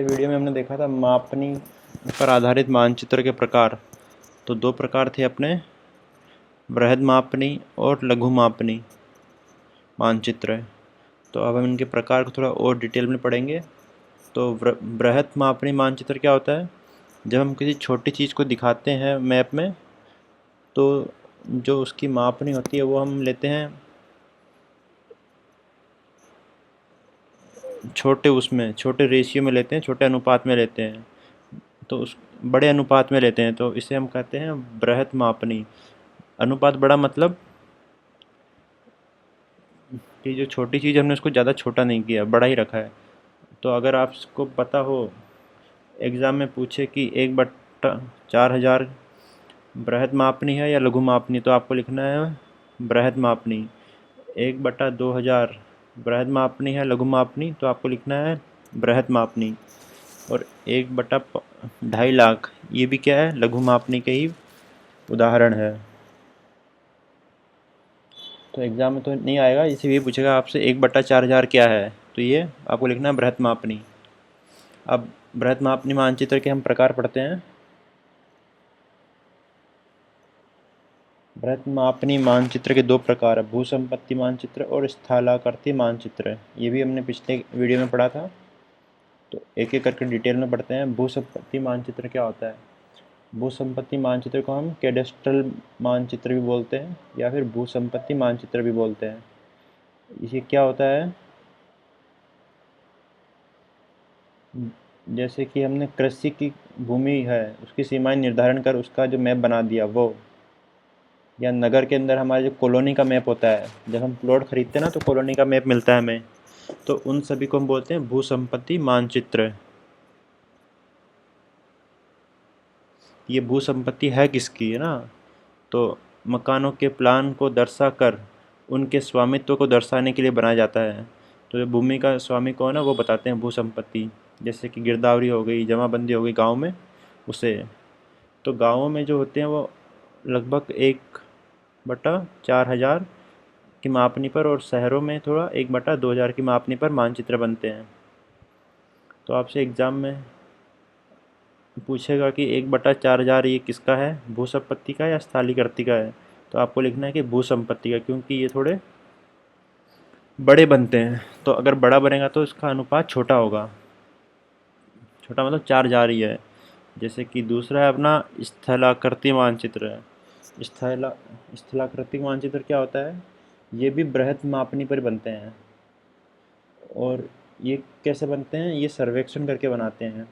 Video में हमने देखा था मापनी पर आधारित मानचित्र के प्रकार। तो दो प्रकार थे अपने, बृहद मापनी और लघु मापनी मानचित्र। तो अब हम इनके प्रकार को थोड़ा और डिटेल में पढ़ेंगे। तो बृहद मापनी मानचित्र क्या होता है? जब हम किसी छोटी चीज़ को दिखाते हैं मैप में, तो जो उसकी मापनी होती है वो हम लेते हैं छोटे रेशियो में लेते हैं, छोटे अनुपात में लेते हैं। तो उस बड़े अनुपात में लेते हैं, तो इसे हम कहते हैं बृहद मापनी। अनुपात बड़ा मतलब कि जो छोटी चीज़ हमने उसको ज़्यादा छोटा नहीं किया, बड़ा ही रखा है। तो अगर आपको पता हो, एग्ज़ाम में पूछे कि 1/4000 बृहद मापनी है या लघु मापनी, तो आपको लिखना है बृहद मापनी। 1/2000 बृहद मापनी है लघु मापनी, तो आपको लिखना है बृहद मापनी। और 1/2.5 लाख ये भी क्या है? लघु मापनी के ही उदाहरण है। तो एग्ज़ाम में तो नहीं आएगा, इसी भी पूछेगा आपसे 1/4000 क्या है, तो ये आपको लिखना है बृहद मापनी। अब बृहद मापनी मानचित्र के हम प्रकार पढ़ते हैं। बृहद मापनी मानचित्र के दो प्रकार है, भूसंपत्ति मानचित्र और स्थलाकृति मानचित्र। ये भी हमने पिछले वीडियो में पढ़ा था। तो एक एक करके डिटेल में पढ़ते हैं। भूसंपत्ति मानचित्र क्या होता है? भूसंपत्ति मानचित्र को हम कैडेस्ट्रल मानचित्र भी बोलते हैं या फिर भूसंपत्ति मानचित्र भी बोलते हैं। ये क्या होता है? जैसे कि हमने कृषि की भूमि है, उसकी सीमाएं निर्धारण कर उसका जो मैप बना दिया वो, या नगर के अंदर हमारे जो कॉलोनी का मैप होता है, जब हम प्लॉट खरीदते हैं ना तो कॉलोनी का मैप मिलता है हमें, तो उन सभी को हम बोलते हैं भूसंपत्ति मानचित्र। ये भूसंपत्ति है किसकी, है ना? तो मकानों के प्लान को दर्शा कर उनके स्वामित्व को दर्शाने के लिए बनाया जाता है। तो जो भूमि का स्वामी कौन है वो बताते हैं भूसंपत्ति। जैसे कि गिरदावरी हो गई, जमाबंदी हो गई गांव में, उसे। तो गांवों में जो होते हैं वो लगभग 1/4000 की मापनी पर, और शहरों में थोड़ा 1/2000 की मापनी पर मानचित्र बनते हैं। तो आपसे एग्ज़ाम में पूछेगा कि 1/4000 ये किसका है, भूसंपत्ति का या स्थालीकृति का है? तो आपको लिखना है कि भूसंपत्ति का, क्योंकि ये थोड़े बड़े बनते हैं। तो अगर बड़ा बनेगा तो इसका अनुपात छोटा होगा। छोटा मतलब 4000 ही है। जैसे कि दूसरा है अपना स्थलाकृति मानचित्र। स्थला स्थलाकृतिक मानचित्र क्या होता है? ये भी बृहद मापनी पर बनते हैं। और ये कैसे बनते हैं? ये सर्वेक्षण करके बनाते हैं।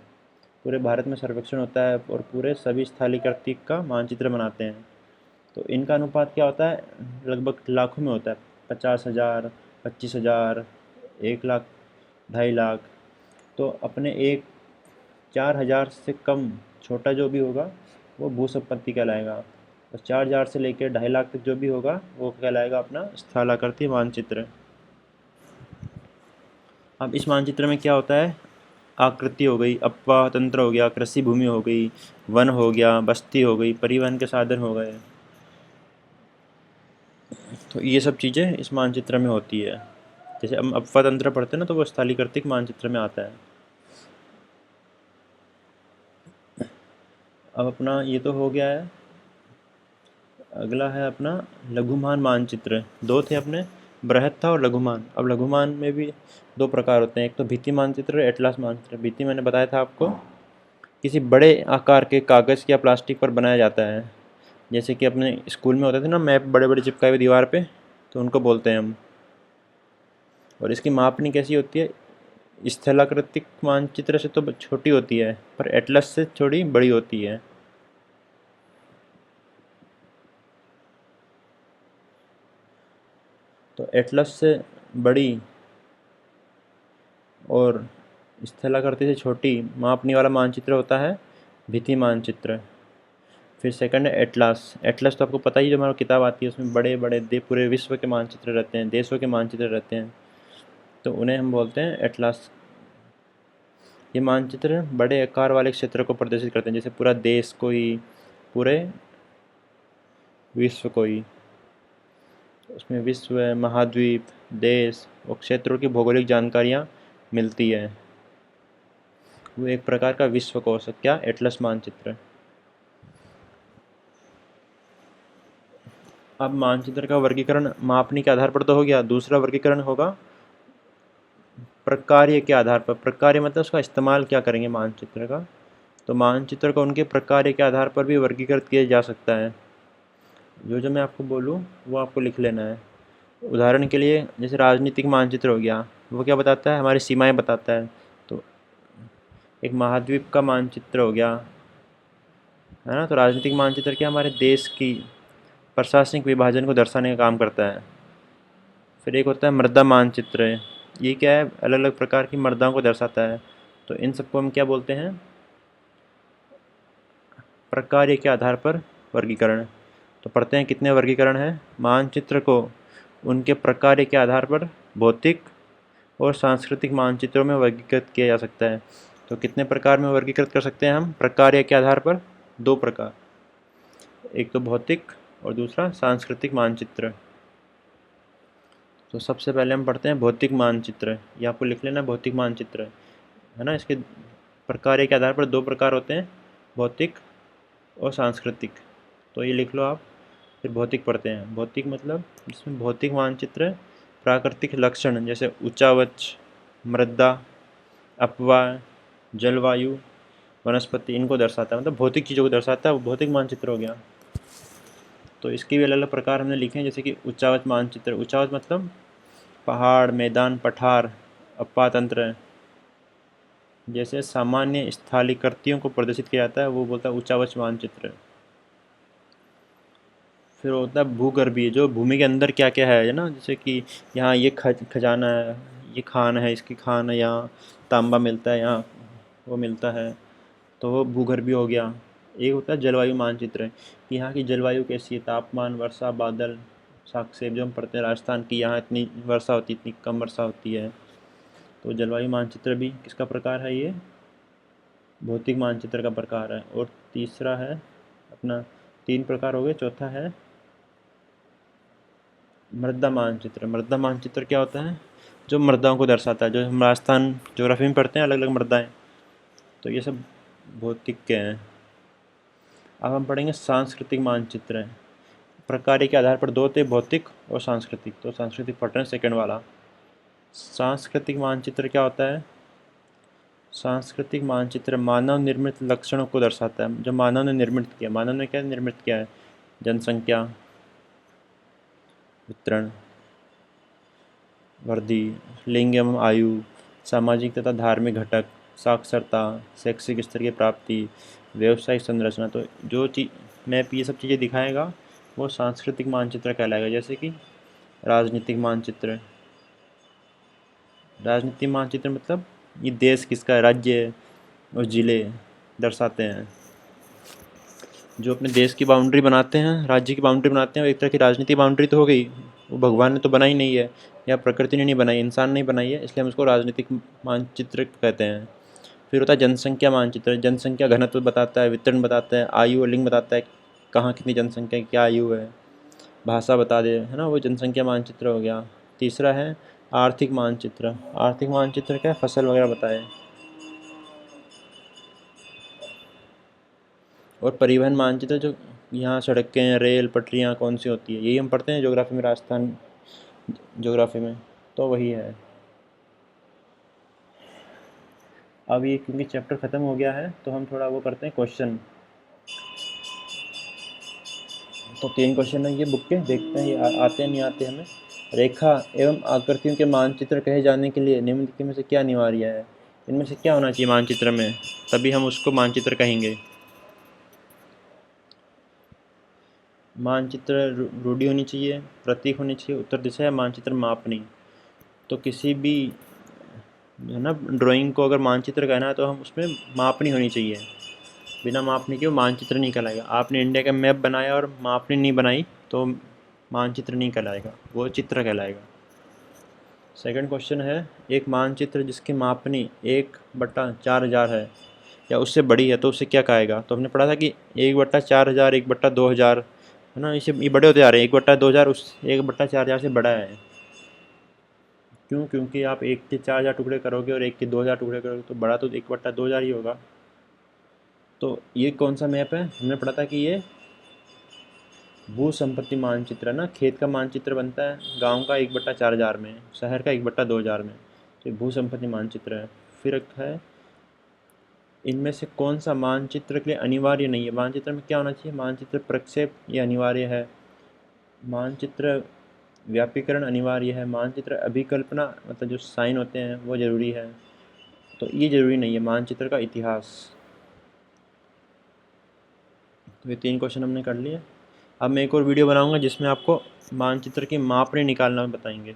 पूरे भारत में सर्वेक्षण होता है और पूरे सभी स्थलीकृतिक का मानचित्र बनाते हैं। तो इनका अनुपात क्या होता है? लगभग लाखों में होता है। 50,000, 25,000, 1 लाख, 2.5 लाख। तो अपने 4,000 से कम छोटा जो भी होगा वो भूसंपत्ति कहलाएगा, और 4,000 से लेकर 2.5 लाख तक जो भी होगा वो कहलाएगा अपना स्थलाकृति मानचित्र। अब इस मानचित्र में क्या होता है? आकृति हो गई, अपवाह तंत्र हो गया, कृषि भूमि हो गई, वन हो गया, बस्ती हो गई, परिवहन के साधन हो गए। तो ये सब चीज़ें इस मानचित्र में होती है। जैसे हम अपवाह तंत्र पढ़ते हैं ना, तो वो स्थलीकृतिक मानचित्र में आता है। अब अपना ये तो हो गया है। अगला है अपना लघुमान मानचित्र। दो थे अपने, बृहद था और लघुमान। अब लघुमान में भी दो प्रकार होते हैं, एक तो भित्ति मानचित्र और एटलास मानचित्र। भित्ति मैंने बताया था आपको, किसी बड़े आकार के कागज़ या प्लास्टिक पर बनाया जाता है। जैसे कि अपने स्कूल में होते थे ना मैप, बड़े बड़े चिपकाए हुए दीवार पे, तो उनको बोलते हैं हम। और इसकी मापनी कैसी होती है? स्थलाकृतिक मानचित्र से तो छोटी होती है, पर एटलस से थोड़ी बड़ी होती है। तो एटलस से बड़ी और स्थलाकृति से छोटी मापनी वाला मानचित्र होता है भित्ति मानचित्र। फिर सेकंड है एटलास। एटलस तो आपको पता ही, जो हमारी किताब आती है उसमें बड़े बड़े पूरे विश्व के मानचित्र रहते हैं, देशों के मानचित्र रहते हैं, तो उन्हें हम बोलते हैं एटलास। ये मानचित्र बड़े आकार वाले क्षेत्र को प्रदर्शित करते हैं, जैसे पूरा देश को ही, पूरे विश्व को ही। उसमें विश्व, महाद्वीप, देश और क्षेत्रों की भौगोलिक जानकारियाँ मिलती है। वो एक प्रकार का विश्वकोश है। क्या? एटलस मानचित्र। अब मानचित्र का वर्गीकरण मापनी के आधार पर तो हो गया, दूसरा वर्गीकरण होगा प्रकार्य के आधार पर। प्रकार्य मतलब उसका इस्तेमाल क्या करेंगे मानचित्र का। तो मानचित्र को उनके प्रकार्य के आधार पर भी वर्गीकृत किया जा सकता है। जो जो मैं आपको बोलूँ वो आपको लिख लेना है। उदाहरण के लिए जैसे राजनीतिक मानचित्र हो गया, वो क्या बताता है? हमारी सीमाएं बताता है। तो एक महाद्वीप का मानचित्र हो गया, है ना। तो राजनीतिक मानचित्र क्या? हमारे देश की प्रशासनिक विभाजन को दर्शाने का काम करता है। फिर एक होता है मृदा मानचित्र। ये क्या है? अलग अलग प्रकार की मृदाओं को दर्शाता है। तो इन सबको हम क्या बोलते हैं? प्रकार्य के आधार पर वर्गीकरण। तो पढ़ते हैं कितने वर्गीकरण हैं। मानचित्र को उनके प्रकार्य के आधार पर भौतिक और सांस्कृतिक मानचित्रों में वर्गीकृत किया जा सकता है। तो कितने प्रकार में वर्गीकृत कर सकते हैं हम प्रकार्य के आधार पर? 2 प्रकार, एक तो भौतिक और दूसरा सांस्कृतिक मानचित्र। तो सबसे पहले हम पढ़ते हैं भौतिक मानचित्र। ये आपको लिख लेना, भौतिक मानचित्र, है ना। इसके प्रकार्य के आधार पर 2 प्रकार होते हैं, भौतिक और सांस्कृतिक। तो ये लिख लो आप। फिर भौतिक पढ़ते हैं। भौतिक मतलब इसमें भौतिक मानचित्र प्राकृतिक लक्षण जैसे ऊंचावच, मृदा, अपवाह, जलवायु, वनस्पति, इनको दर्शाता है। मतलब भौतिक चीज़ों को दर्शाता है, वो भौतिक मानचित्र हो गया। तो इसके भी अलग अलग प्रकार हमने लिखे हैं, जैसे कि ऊंचावच मानचित्र। ऊंचावच मतलब पहाड़, मैदान, पठार, अपवाह तंत्र, जैसे सामान्य स्थालीकृतियों को प्रदर्शित किया जाता है, वो बोलता है ऊंचावच मानचित्र। फिर होता है भूगर्भीय, जो भूमि के अंदर क्या क्या है ना। जैसे कि यहाँ ये खजाना है, ये खान है, इसकी खान है, यहाँ तांबा मिलता है, यहाँ वो मिलता है। तो वो भूगर्भीय हो गया। एक होता है जलवायु मानचित्र कि यहाँ की जलवायु कैसी है, तापमान, वर्षा, बादल, सापेक्ष, जो हम पढ़ते हैं राजस्थान की, यहाँ इतनी वर्षा होती है, इतनी कम वर्षा होती है। तो जलवायु मानचित्र भी किसका प्रकार है? ये भौतिक मानचित्र का प्रकार है। और तीसरा है अपना, 3 प्रकार हो गए, चौथा है मृदा मानचित्र। मृदा मानचित्र क्या होता है? जो मृदाओं को दर्शाता है, जो हम राजस्थान ज्योग्राफी में पढ़ते हैं, अलग अलग मृदाएं। तो ये सब भौतिक के हैं। अब हम पढ़ेंगे सांस्कृतिक मानचित्र। प्रकार के आधार पर 2 थे, भौतिक और सांस्कृतिक। तो सांस्कृतिक पढ़ रहे हैं सेकेंड वाला। सांस्कृतिक मानचित्र क्या होता है? सांस्कृतिक मानचित्र मानव निर्मित लक्षणों को दर्शाता है, जो मानव ने निर्मित किया। मानव ने क्या निर्मित किया है? जनसंख्या, वितरण, वृद्धि, लिंग एवं आयु, सामाजिक तथा धार्मिक घटक, साक्षरता, शैक्षिक स्तर की प्राप्ति, व्यवसायिक संरचना। तो जो चीज़ मैं ये सब चीज़ें दिखाएगा वो सांस्कृतिक मानचित्र कहलाएगा। जैसे कि राजनीतिक मानचित्र। राजनीतिक मानचित्र मतलब ये देश किसका है, राज्य और ज़िले दर्शाते हैं। जो अपने देश की बाउंड्री बनाते हैं, राज्य की बाउंड्री बनाते हैं, वो एक तरह की राजनीतिक बाउंड्री तो हो गई। वो भगवान ने तो बनाई नहीं है, या प्रकृति ने नहीं बनाई, इंसान नहीं बनाई है, इसलिए हम उसको राजनीतिक मानचित्र कहते हैं। फिर होता है जनसंख्या मानचित्र। जनसंख्या घनत्व बताता है, वितरण बताता है, आयु और लिंग बताता है, कहाँ कितनी जनसंख्या है, क्या आयु है, भाषा बता दे, है ना। वो जनसंख्या मानचित्र हो गया। तीसरा है आर्थिक मानचित्र। आर्थिक मानचित्र क्या है? फसल वगैरह बताए। और परिवहन मानचित्र, जो यहाँ सड़कें, रेल पटरियाँ कौन सी होती है, यही हम पढ़ते हैं ज्योग्राफी में, राजस्थान ज्योग्राफी में, तो वही है। अब ये क्योंकि चैप्टर ख़त्म हो गया है तो हम थोड़ा वो करते हैं क्वेश्चन। तो 3 क्वेश्चन है ये बुक के, देखते हैं ये आते हैं नहीं आते हमें। रेखा एवं आकृतियों के मानचित्र कहे जाने के लिए निम्नलिखित में से क्या अनिवार्य है? इनमें से क्या होना चाहिए मानचित्र में, तभी हम उसको मानचित्र कहेंगे। मानचित्र रूढ़ी होनी चाहिए, प्रतीक होनी चाहिए, उत्तर दिशा है, मानचित्र मापनी। तो किसी भी, है ना, ड्राइंग को अगर मानचित्र कहना है तो हम उसमें मापनी होनी चाहिए। बिना मापनी के वो मानचित्र नहीं कहलाएगा। आपने इंडिया का मैप बनाया और मापनी नहीं बनाई तो मानचित्र नहीं कहलाएगा, वो चित्र कहलाएगा। सेकंड क्वेश्चन है, एक मानचित्र जिसकी मापनी 1/4000 है या उससे बड़ी है तो उसे क्या कहेगा? तो हमने पढ़ा था कि 1/4000, 1/2000, है ना, इसे ये बड़े होते जा रहे हैं। 1/2000 उस 1/4000 से बड़ा है। क्यों? क्योंकि आप एक के 4000 टुकड़े करोगे और एक के 2000 टुकड़े करोगे तो बड़ा तो 1/2000 ही होगा। तो ये कौन सा मैप है? हमने पढ़ा था कि ये भू संपत्ति मानचित्र है ना। खेत का मानचित्र बनता है गांव का 1/4000 में, शहर का 1/2000 में। तो ये भू संपत्ति मानचित्र है। फिर एक है, इनमें से कौन सा मानचित्र के लिए अनिवार्य नहीं है? मानचित्र में क्या होना चाहिए? मानचित्र प्रक्षेप ये अनिवार्य है, मानचित्र व्यापीकरण अनिवार्य है, मानचित्र अभिकल्पना मतलब जो साइन होते हैं वो ज़रूरी है। तो ये ज़रूरी नहीं है। मानचित्र का इतिहास। तो ये 3 क्वेश्चन हमने कर लिए। अब मैं एक और वीडियो बनाऊंगा जिसमें आपको मानचित्र की मापने निकालना बताएंगे।